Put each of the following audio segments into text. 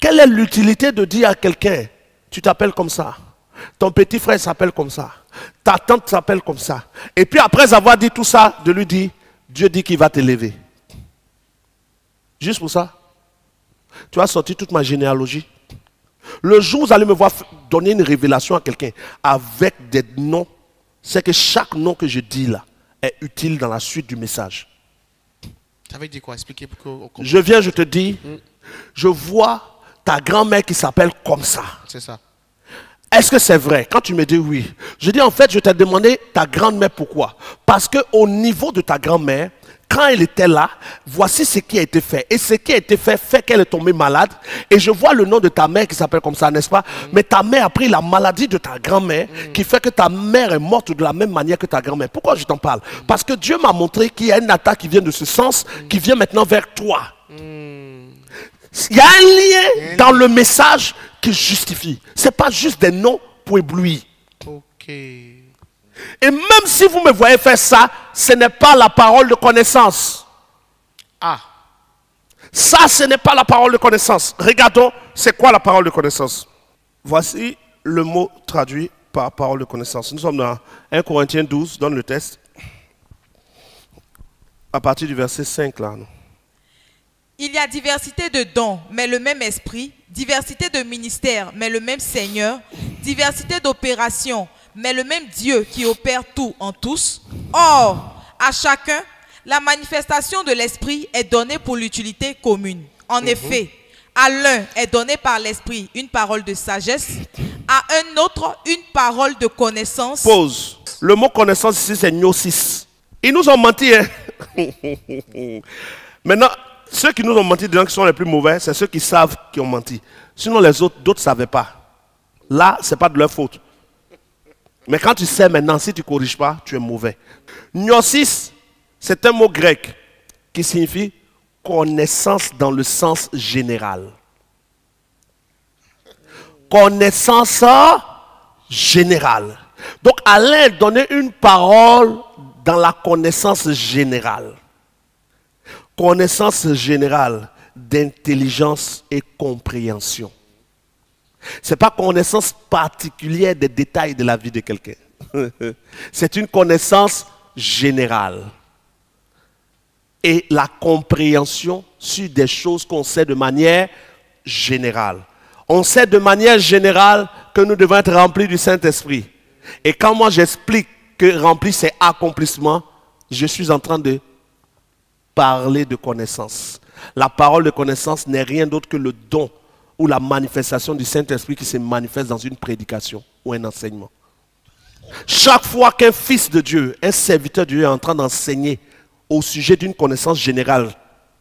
Quelle est l'utilité de dire à quelqu'un, tu t'appelles comme ça, ton petit frère s'appelle comme ça, ta tante s'appelle comme ça. Et puis après avoir dit tout ça, de lui dire, Dieu dit qu'il va t'élever. Juste pour ça. Tu as sorti toute ma généalogie. Le jour où vous allez me voir donner une révélation à quelqu'un avec des noms, c'est que chaque nom que je dis là est utile dans la suite du message. Ça veut dire quoi? Expliquez pour qu'on comprenne. Je viens, je te dis, je vois ta grand-mère qui s'appelle comme ça. C'est ça. Est-ce que c'est vrai? Quand tu me dis oui, je dis en fait, je t'ai demandé ta grand-mère pourquoi. Parce qu'au niveau de ta grand-mère, quand elle était là, voici ce qui a été fait. Et ce qui a été fait fait qu'elle est tombée malade. Et je vois le nom de ta mère qui s'appelle comme ça, n'est-ce pas? Mais ta mère a pris la maladie de ta grand-mère qui fait que ta mère est morte de la même manière que ta grand-mère. Pourquoi je t'en parle? Parce que Dieu m'a montré qu'il y a une attaque qui vient de ce sens, qui vient maintenant vers toi. Il y a un lien dans le message qui justifie. Ce n'est pas juste des noms pour éblouir. Ok. Et même si vous me voyez faire ça, ce n'est pas la parole de connaissance. Ah. Ça, ce n'est pas la parole de connaissance. Regardons, c'est quoi la parole de connaissance? Voici le mot traduit par parole de connaissance. Nous sommes dans 1 Corinthiens 12, donne le texte. À partir du verset 5 là. Il y a diversité de dons, mais le même esprit, diversité de ministères, mais le même Seigneur, diversité d'opérations, mais le même Dieu qui opère tout en tous. Or, à chacun, la manifestation de l'esprit est donnée pour l'utilité commune. En effet, à l'un est donnée par l'esprit une parole de sagesse, à un autre une parole de connaissance. Pause. Le mot connaissance ici, c'est gnosis. Ils nous ont menti. Hein? Maintenant, ceux qui nous ont menti, qui sont les plus mauvais, c'est ceux qui savent qui ont menti. Sinon, les autres, d'autres ne savaient pas. Là, ce n'est pas de leur faute. Mais quand tu sais maintenant, si tu ne corriges pas, tu es mauvais. Gnosis, c'est un mot grec qui signifie connaissance dans le sens général. Connaissance générale. Donc, Alain donnait une parole dans la connaissance générale. Connaissance générale d'intelligence et compréhension. Ce n'est pas connaissance particulière des détails de la vie de quelqu'un. C'est une connaissance générale. Et la compréhension sur des choses qu'on sait de manière générale. On sait de manière générale que nous devons être remplis du Saint-Esprit. Et quand moi j'explique que rempli c'est accomplissement, je suis en train de parler de connaissance. La parole de connaissance n'est rien d'autre que le don ou la manifestation du Saint-Esprit qui se manifeste dans une prédication ou un enseignement. Chaque fois qu'un fils de Dieu, un serviteur de Dieu est en train d'enseigner au sujet d'une connaissance générale,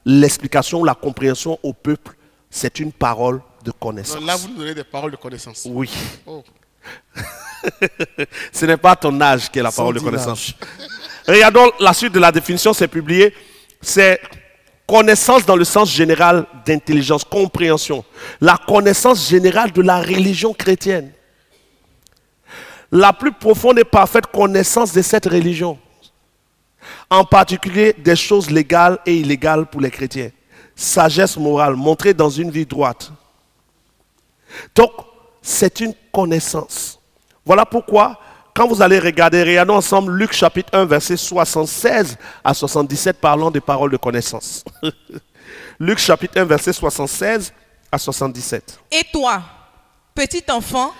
l'explication ou la compréhension au peuple, c'est une parole de connaissance. Donc là, vous nous donnez des paroles de connaissance. Oui. Oh. Ce n'est pas ton âge qui est la parole de connaissance. Regardons la suite de la définition, c'est publié. C'est connaissance dans le sens général d'intelligence, compréhension. La connaissance générale de la religion chrétienne. La plus profonde et parfaite connaissance de cette religion. En particulier des choses légales et illégales pour les chrétiens. Sagesse morale, montrée dans une vie droite. Donc, c'est une connaissance. Voilà pourquoi, quand vous allez regarder, regardons ensemble Luc chapitre 1, verset 76 à 77, parlant des paroles de connaissance. Luc chapitre 1, verset 76 à 77. Et toi, petit enfant,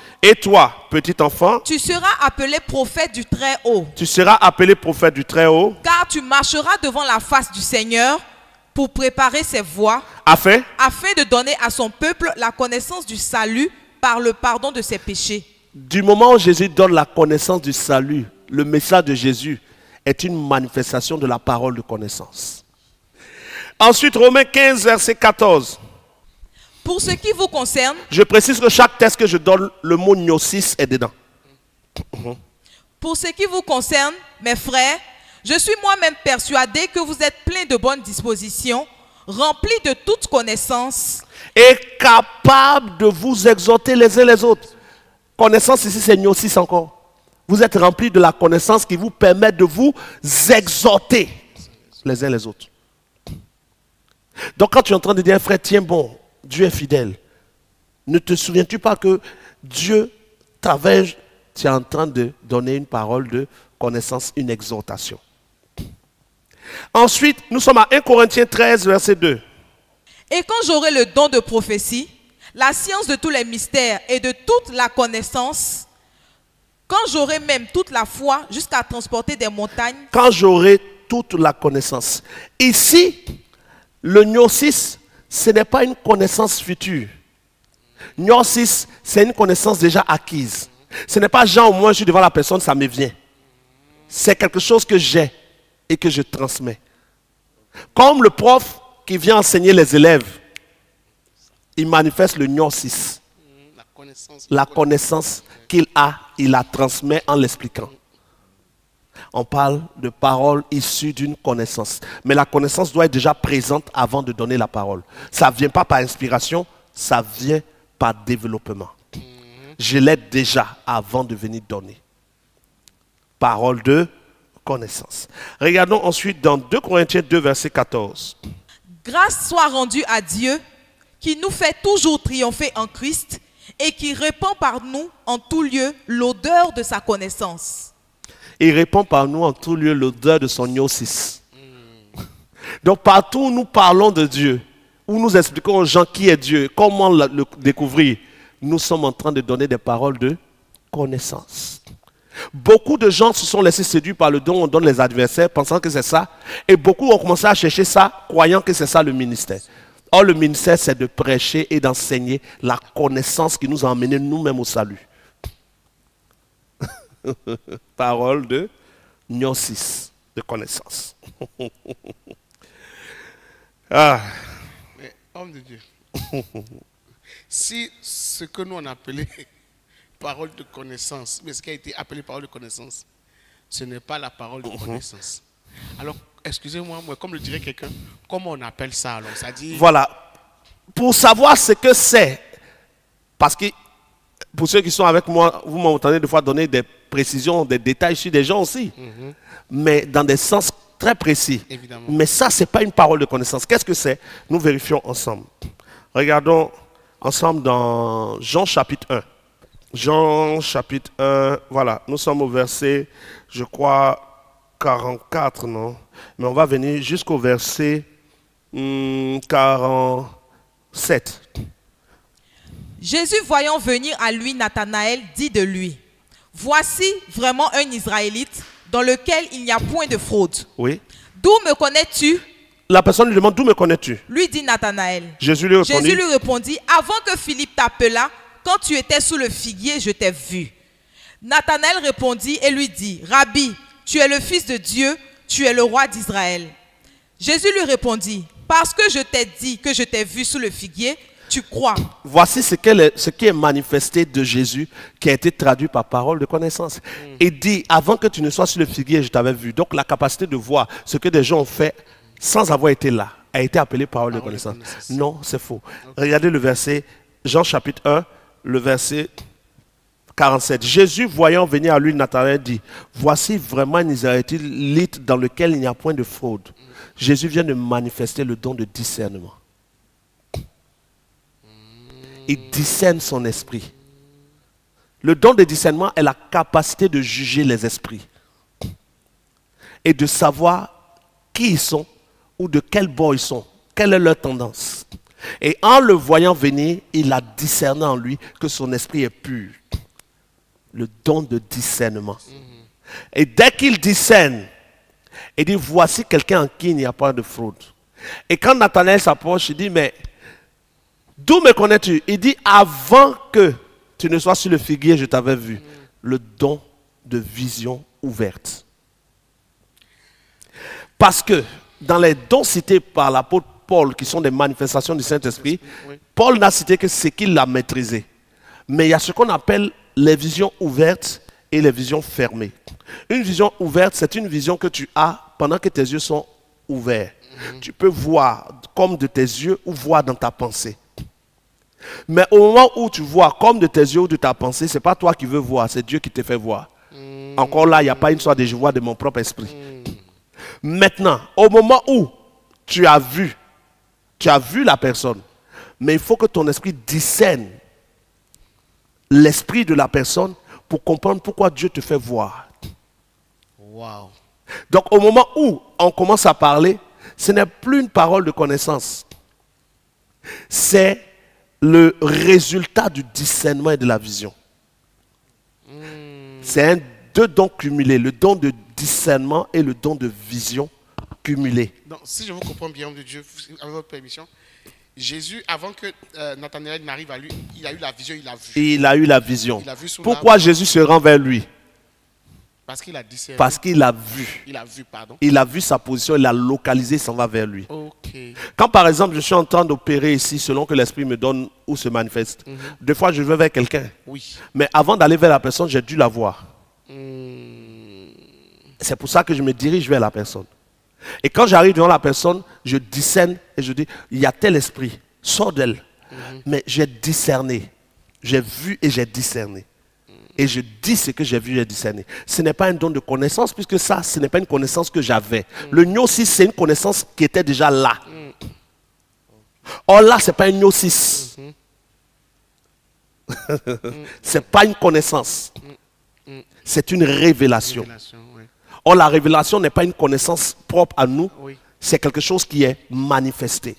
tu seras appelé prophète du Très-Haut. Tu seras appelé prophète du Très-Haut. Car tu marcheras devant la face du Seigneur pour préparer ses voies, afin de donner à son peuple la connaissance du salut par le pardon de ses péchés. Du moment où Jésus donne la connaissance du salut, le message de Jésus est une manifestation de la parole de connaissance. Ensuite, Romains 15, verset 14. Pour ce qui vous concerne, je précise que chaque texte que je donne, le mot gnosis est dedans. Pour ce qui vous concerne, mes frères, je suis moi-même persuadé que vous êtes pleins de bonnes dispositions, remplis de toute connaissance, et capables de vous exhorter les uns les autres. Connaissance ici, c'est gnosis encore. Vous êtes remplis de la connaissance qui vous permet de vous exhorter les uns les autres. Donc quand tu es en train de dire, frère, tiens bon, Dieu est fidèle. Ne te souviens-tu pas que Dieu t'avait, tu es en train de donner une parole de connaissance, une exhortation. Ensuite, nous sommes à 1 Corinthiens 13, verset 2. Et quand j'aurai le don de prophétie, la science de tous les mystères et de toute la connaissance, quand j'aurai même toute la foi jusqu'à transporter des montagnes. Quand j'aurai toute la connaissance. Ici, le gnosis, ce n'est pas une connaissance future. Gnosis, c'est une connaissance déjà acquise. Ce n'est pas genre, au moins je suis devant la personne, ça me vient. C'est quelque chose que j'ai et que je transmets. Comme le prof qui vient enseigner les élèves, il manifeste le gnosis. La connaissance qu'il a, il la transmet en l'expliquant. On parle de paroles issues d'une connaissance. Mais la connaissance doit être déjà présente avant de donner la parole. Ça ne vient pas par inspiration, ça vient par développement. Je l'ai déjà avant de venir donner. Parole de connaissance. Regardons ensuite dans 2 Corinthiens 2, verset 14. Grâce soit rendue à Dieu, qui nous fait toujours triompher en Christ et qui répand par nous en tout lieu l'odeur de sa connaissance. Il répand par nous en tout lieu l'odeur de son gnosis. Donc partout où nous parlons de Dieu, où nous expliquons aux gens qui est Dieu, comment le découvrir, nous sommes en train de donner des paroles de connaissance. Beaucoup de gens se sont laissés séduire par le don, on donne les adversaires, pensant que c'est ça. Et beaucoup ont commencé à chercher ça, croyant que c'est ça le ministère. Or, le ministère, c'est de prêcher et d'enseigner la connaissance qui nous a emmenés nous-mêmes au salut. Parole de gnosis, de connaissance. Mais, homme de Dieu, si ce que nous on a appelé parole de connaissance, mais ce qui a été appelé parole de connaissance, ce n'est pas la parole de connaissance. Alors, excusez-moi, comme le dirait quelqu'un, comment on appelle ça alors? Ça dit... Voilà. Pour savoir ce que c'est, parce que pour ceux qui sont avec moi, vous m'entendez des fois donner des précisions, des détails sur des gens aussi, mais dans des sens très précis. Évidemment. Mais ça, ce n'est pas une parole de connaissance. Qu'est-ce que c'est? Nous vérifions ensemble. Regardons ensemble dans Jean chapitre 1. Jean chapitre 1, voilà, nous sommes au verset, je crois, 44, non? Mais on va venir jusqu'au verset 47. Jésus, voyant venir à lui Nathanaël, dit de lui, « Voici vraiment un Israélite dans lequel il n'y a point de fraude. Oui. D'où me connais-tu » La personne lui demande, d'où me connais-tu? Lui dit Nathanaël. Jésus lui répondit, « Avant que Philippe t'appelât, quand tu étais sous le figuier, je t'ai vu. » Nathanaël répondit et lui dit, « Rabbi, tu es le Fils de Dieu, tu es le roi d'Israël. » Jésus lui répondit, « Parce que je t'ai dit que je t'ai vu sous le figuier, tu crois. » Voici ce qui est manifesté de Jésus, qui a été traduit par parole de connaissance. Il dit, avant que tu ne sois sur le figuier, je t'avais vu. Donc la capacité de voir ce que des gens ont fait sans avoir été là, a été appelée parole de connaissance. Non, c'est faux. Regardez le verset, Jean chapitre 1, le verset 47. Jésus, voyant venir à lui Nathanaël, dit, voici vraiment un Israélite dans lequel il n'y a point de fraude. Jésus vient de manifester le don de discernement. Il discerne son esprit. Le don de discernement est la capacité de juger les esprits et de savoir qui ils sont ou de quel bord ils sont, quelle est leur tendance. Et en le voyant venir, il a discerné en lui que son esprit est pur. Le don de discernement. Et dès qu'il discerne, il dit, voici quelqu'un en qui il n'y a pas de fraude. Et quand Nathanaël s'approche, il dit, mais d'où me connais-tu? Il dit, avant que tu ne sois sur le figuier, je t'avais vu. Le don de vision ouverte. Parce que dans les dons cités par l'apôtre Paul, qui sont des manifestations du Saint-Esprit, Paul n'a cité que ce qu'il a maîtrisé. Mais il y a ce qu'on appelle les visions ouvertes et les visions fermées. Une vision ouverte, c'est une vision que tu as pendant que tes yeux sont ouverts. Tu peux voir comme de tes yeux ou voir dans ta pensée. Mais au moment où tu vois comme de tes yeux ou de ta pensée, ce n'est pas toi qui veux voir, c'est Dieu qui te fait voir. Encore là, il n'y a pas une histoire de je vois de mon propre esprit. Maintenant, au moment où tu as vu la personne, mais il faut que ton esprit discerne l'esprit de la personne pour comprendre pourquoi Dieu te fait voir. Wow. Donc au moment où on commence à parler, ce n'est plus une parole de connaissance. C'est le résultat du discernement et de la vision. C'est deux dons cumulés, le don de discernement et le don de vision cumulés. Donc, si je vous comprends bien, homme de Dieu, avec votre permission, Jésus, avant que Nathanaël n'arrive à lui, il a eu la vision, il a vu. Il a eu la vision. Il a vu sous Pourquoi l'arbre. Jésus se rend vers lui? Parce qu'il a discerné. Parce qu'il a vu. Il a vu, pardon. Il a vu sa position, il l'a localisé, il s'en va vers lui. Ok. Quand par exemple je suis en train d'opérer ici selon que l'esprit me donne où se manifeste, des fois je vais vers quelqu'un. Oui. Mais avant d'aller vers la personne, j'ai dû la voir. Hmm. C'est pour ça que je me dirige vers la personne. Et quand j'arrive devant la personne, je discerne et je dis, il y a tel esprit, sors d'elle. Mais j'ai discerné. J'ai vu et j'ai discerné. Et je dis ce que j'ai vu et j'ai discerné. Ce n'est pas un don de connaissance, puisque ça, ce n'est pas une connaissance que j'avais. Le gnosis, c'est une connaissance qui était déjà là. Or là, ce n'est pas un gnosis. Ce n'est pas une connaissance. C'est une révélation. Révélation, oui. Or la révélation n'est pas une connaissance propre à nous. Oui. C'est quelque chose qui est manifesté.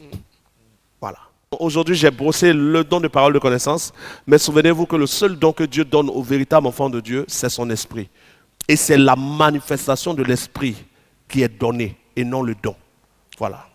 Voilà. Aujourd'hui, j'ai brossé le don de parole de connaissance, mais souvenez-vous que le seul don que Dieu donne au véritable enfant de Dieu, c'est son esprit. Et c'est la manifestation de l'esprit qui est donnée et non le don. Voilà.